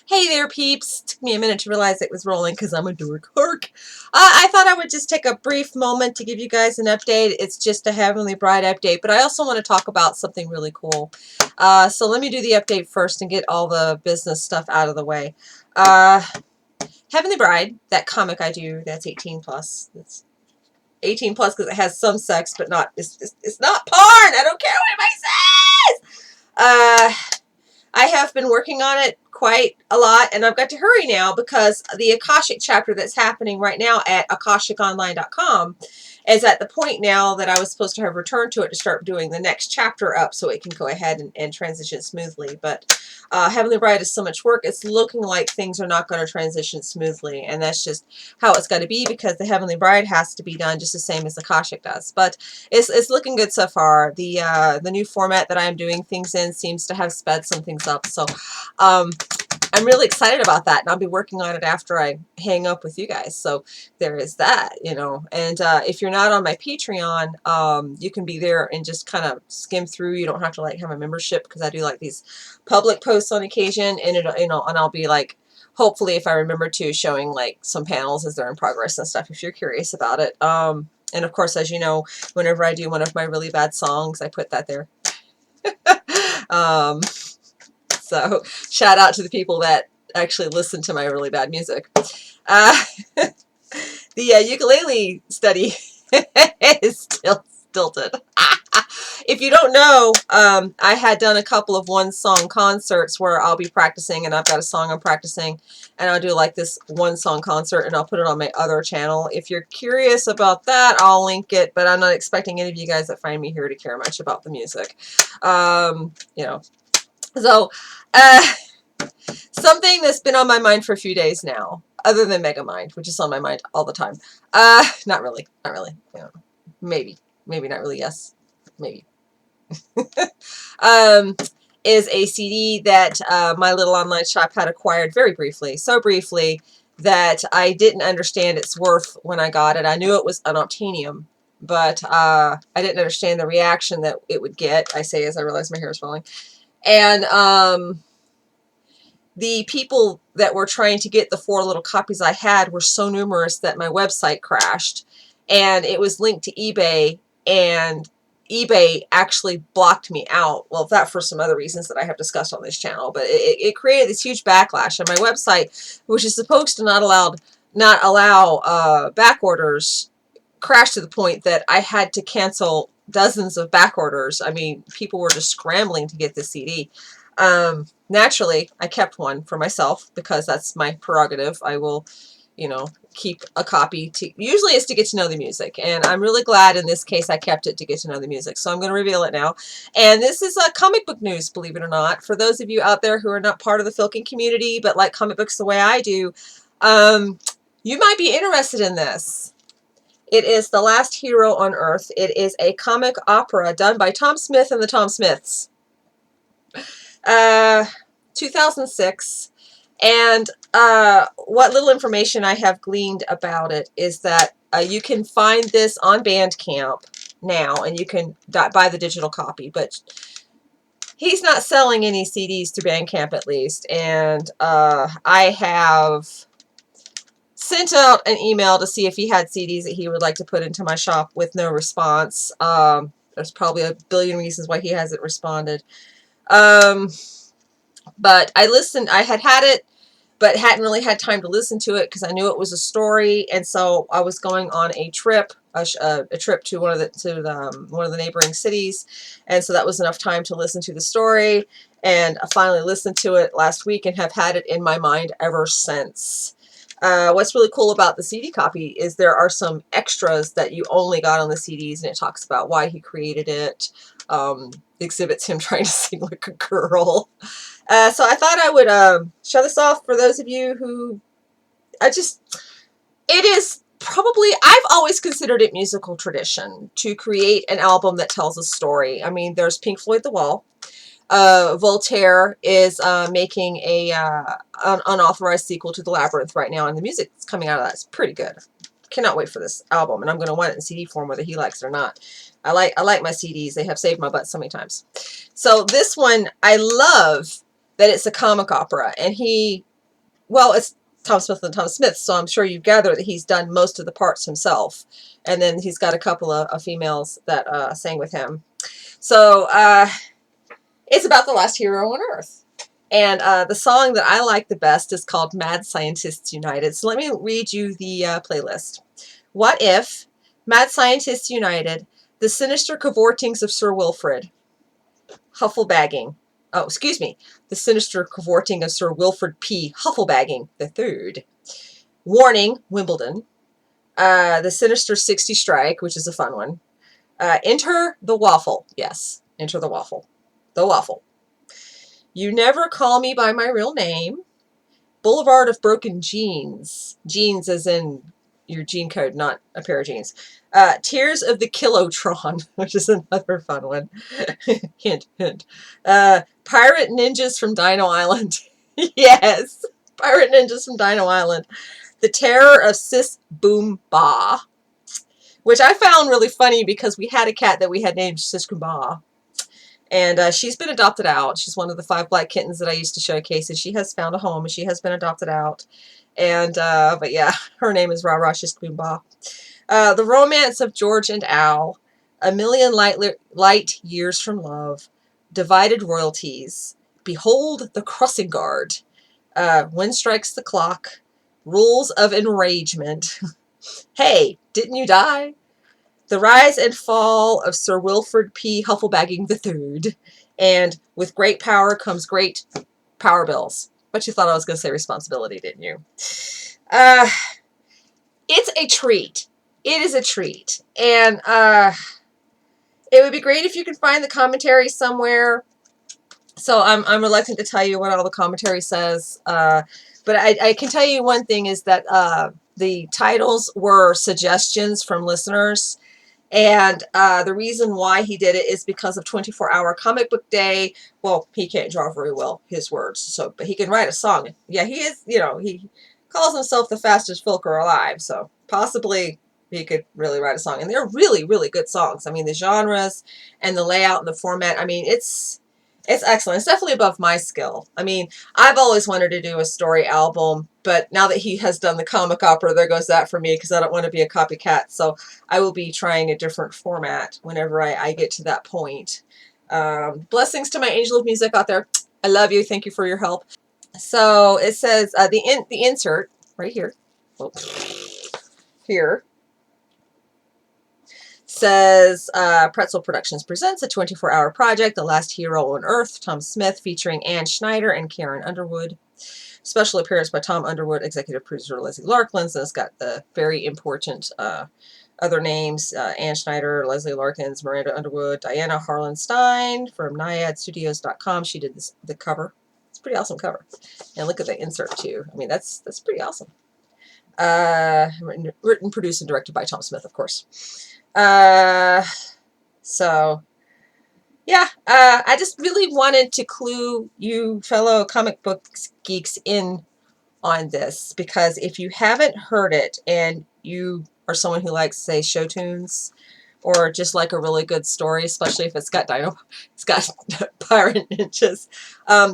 Hey there, peeps. Took me a minute to realize it was rolling because I'm a dork. I thought I would just take a brief moment to give you guys an update. It's just a Heavenly Bride update, but I also want to talk about something really cool. So let me do the update first and get all the business stuff out of the way. Heavenly Bride, that comic I do, that's 18 plus. It's 18 plus because it has some sex, but not. It's not porn. I don't care what anybody says. I have been working on it quite a lot, and I've got to hurry now because the Akashic chapter that's happening right now at akashiconline.com is at the point now that I was supposed to have returned to it to start doing the next chapter up so it can go ahead and transition smoothly. But Heavenly Bride is so much work, it's looking like things are not going to transition smoothly, and that's just how it's got to be because the Heavenly Bride has to be done just the same as Akashic does. But it's looking good so far. The new format that I'm doing things in seems to have sped some things up, so I'm really excited about that, and I'll be working on it after I hang up with you guys. So there is that, you know. And if you're not on my Patreon, you can be there and just kind of skim through. You don't have to like have a membership because I do like these public posts on occasion, and it'll, you know, and I'll be like, hopefully, if I remember to, showing like some panels as they're in progress and stuff. If you're curious about it. And of course, as you know, whenever I do one of my really bad songs, I put that there. So shout out to the people that actually listen to my really bad music. The ukulele study is still stilted. If you don't know, I had done a couple of one-song concerts where I'll be practicing, and I've got a song I'm practicing, and I'll do like this one-song concert, and I'll put it on my other channel. If you're curious about that, I'll link it, but I'm not expecting any of you guys that find me here to care much about the music. You know. So, something that's been on my mind for a few days now, other than Megamind, which is on my mind all the time. Not really. Not really. You know, maybe. Maybe not really. Yes. Maybe. Is a CD that my little online shop had acquired very briefly. So briefly that I didn't understand its worth when I got it. I knew it was an Optanium, but I didn't understand the reaction that it would get, I say as I realize my hair is falling. And the people that were trying to get the 4 little copies I had were so numerous that my website crashed. And it was linked to eBay, and eBay actually blocked me out. Well, that for some other reasons that I have discussed on this channel. But it created this huge backlash. And my website, which is supposed to not allow back orders, crashed to the point that I had to cancel dozens of back orders. I mean, people were just scrambling to get this CD. Naturally, I kept one for myself because that's my prerogative. I will, you know, keep a copy. Usually it's to get to know the music, and I'm really glad in this case I kept it to get to know the music. So I'm going to reveal it now. And this is comic book news, believe it or not. For those of you out there who are not part of the filking community but like comic books the way I do, you might be interested in this. It is The Last Hero on Earth. It is a comic opera done by Tom Smith and the Tom Smiths. 2006. And what little information I have gleaned about it is that you can find this on Bandcamp now, and you can buy the digital copy, but he's not selling any CDs through Bandcamp at least. And I have sent out an email to see if he had CDs that he would like to put into my shop with no response. There's probably a billion reasons why he hasn't responded. But I listened, I had it, but hadn't really had time to listen to it because I knew it was a story, and so I was going on a trip, a trip to one of the neighboring cities, and so that was enough time to listen to the story, and I finally listened to it last week and have had it in my mind ever since. What's really cool about the CD copy is there are some extras that you only got on the CDs, and it talks about why he created it, exhibits him trying to sing like a girl. So I thought I would show this off for those of you who, it is probably, I've always considered it musical tradition to create an album that tells a story. I mean, there's Pink Floyd The Wall. Voltaire is making an unauthorized sequel to The Labyrinth right now, and the music that's coming out of that is pretty good. Cannot wait for this album, and I'm going to want it in CD form whether he likes it or not. I like my CDs. They have saved my butt so many times. So this one, I love that it's a comic opera, and he well, it's Tom Smith and Tom Smith, so I'm sure you gather that he's done most of the parts himself. And then he's got a couple of females that sang with him. So it's about the last hero on Earth. And the song that I like the best is called Mad Scientists United. So let me read you the playlist. What if Mad Scientists United, the sinister cavortings of Sir Wilfrid, Hufflebagging. Oh, excuse me. The sinister cavorting of Sir Wilfrid P. Hufflebagging III. Warning, Wimbledon. The sinister 60 strike, which is a fun one. Enter the waffle. Yes, enter the waffle. The waffle. You never call me by my real name. Boulevard of Broken Jeans. Jeans as in your gene code, not a pair of jeans. Tears of the Kilotron, which is another fun one. Hint, hint. Pirate Ninjas from Dino Island. Yes, Pirate Ninjas from Dino Island. The Terror of Sis Boom Ba, which I found really funny because we had a cat that we had named Sis Boom Ba. And she's been adopted out. She's one of the 5 black kittens that I used to showcase, and she has found a home, and she has been adopted out. And, but yeah, her name is Ra Shishkumba. The Romance of George and Al, A Million Light Years from Love, Divided Royalties, Behold the Crossing Guard, When Strikes the Clock, Rules of Enragement, Hey, Didn't You Die? The Rise and Fall of Sir Wilfrid P. Hufflebagging III, and With Great Power Comes Great Power Bills. But you thought I was going to say responsibility, didn't you? It's a treat. It is a treat. And it would be great if you could find the commentary somewhere. So I'm reluctant to tell you what all the commentary says. But I can tell you one thing is that the titles were suggestions from listeners. And the reason why he did it is because of 24-hour comic book day. Well, he can't draw very well, his words, so but he can write a song. Yeah, he is, you know, he calls himself the fastest filker alive, so possibly he could really write a song. And they're really, really good songs. I mean, the genres and the layout and the format, I mean, it's excellent. It's definitely above my skill. I mean, I've always wanted to do a story album, but now that he has done the comic opera, there goes that for me, because I don't want to be a copycat. So I will be trying a different format whenever I get to that point. Blessings to my angel of music out there. I love you. Thank you for your help. So it says the insert right here. Oh, here. Says Pretzel Productions presents a 24-hour project, The Last Hero on Earth, Tom Smith, featuring Ann Schneider and Karen Underwood. Special appearance by Tom Underwood, executive producer Leslie Larkins, and it's got the very important other names, Ann Schneider, Leslie Larkins, Miranda Underwood, Diana Harlan-Stein from NaiadStudios.com. She did the cover. It's a pretty awesome cover. And look at the insert, too. I mean, that's pretty awesome. Written, produced, and directed by Tom Smith, of course. So yeah, I just really wanted to clue you fellow comic book geeks in on this, because if you haven't heard it and you are someone who likes, say, show tunes, or just like a really good story, especially if it's got pirate ninjas,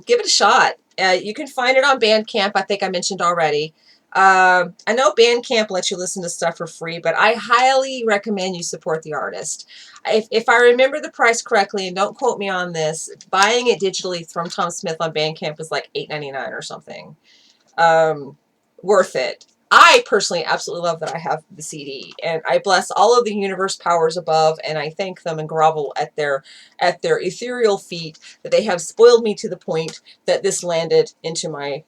give it a shot. You can find it on Bandcamp, I think I mentioned already. I know Bandcamp lets you listen to stuff for free, but I highly recommend you support the artist. If I remember the price correctly, and don't quote me on this, buying it digitally from Tom Smith on Bandcamp is like $8.99 or something. Worth it. I personally absolutely love that I have the CD, and I bless all of the universe powers above, and I thank them and grovel at their ethereal feet that they have spoiled me to the point that this landed into my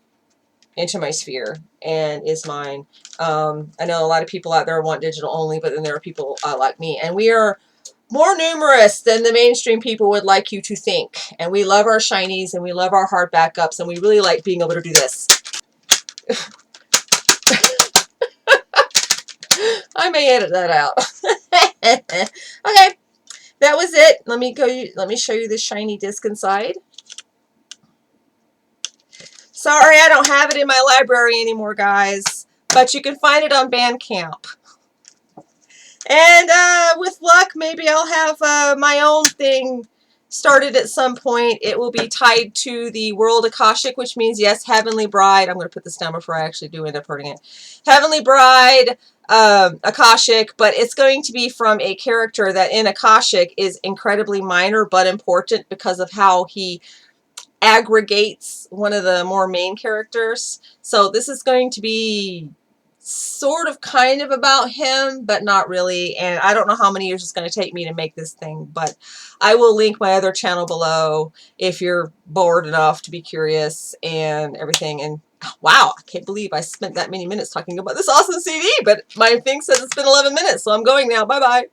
sphere and is mine. I know a lot of people out there want digital only, but then there are people like me, and we are more numerous than the mainstream people would like you to think. And we love our shinies, and we love our hard backups, and we really like being able to do this. I may edit that out. Okay, that was it. Let me show you the shiny disc inside. Sorry, I don't have it in my library anymore, guys, but you can find it on Bandcamp. And with luck, maybe I'll have my own thing started at some point. It will be tied to the World Akashic, which means, yes, Heavenly Bride. I'm going to put this down before I actually do end up hurting it. Heavenly Bride, Akashic, but it's going to be from a character that in Akashic is incredibly minor but important because of how he aggregates one of the more main characters. So this is going to be sort of kind of about him, but not really. And I don't know how many years it's going to take me to make this thing, but I will link my other channel below if you're bored enough to be curious and everything. And wow, I can't believe I spent that many minutes talking about this awesome CD, but my thing says it's been 11 minutes, so I'm going now. Bye-bye.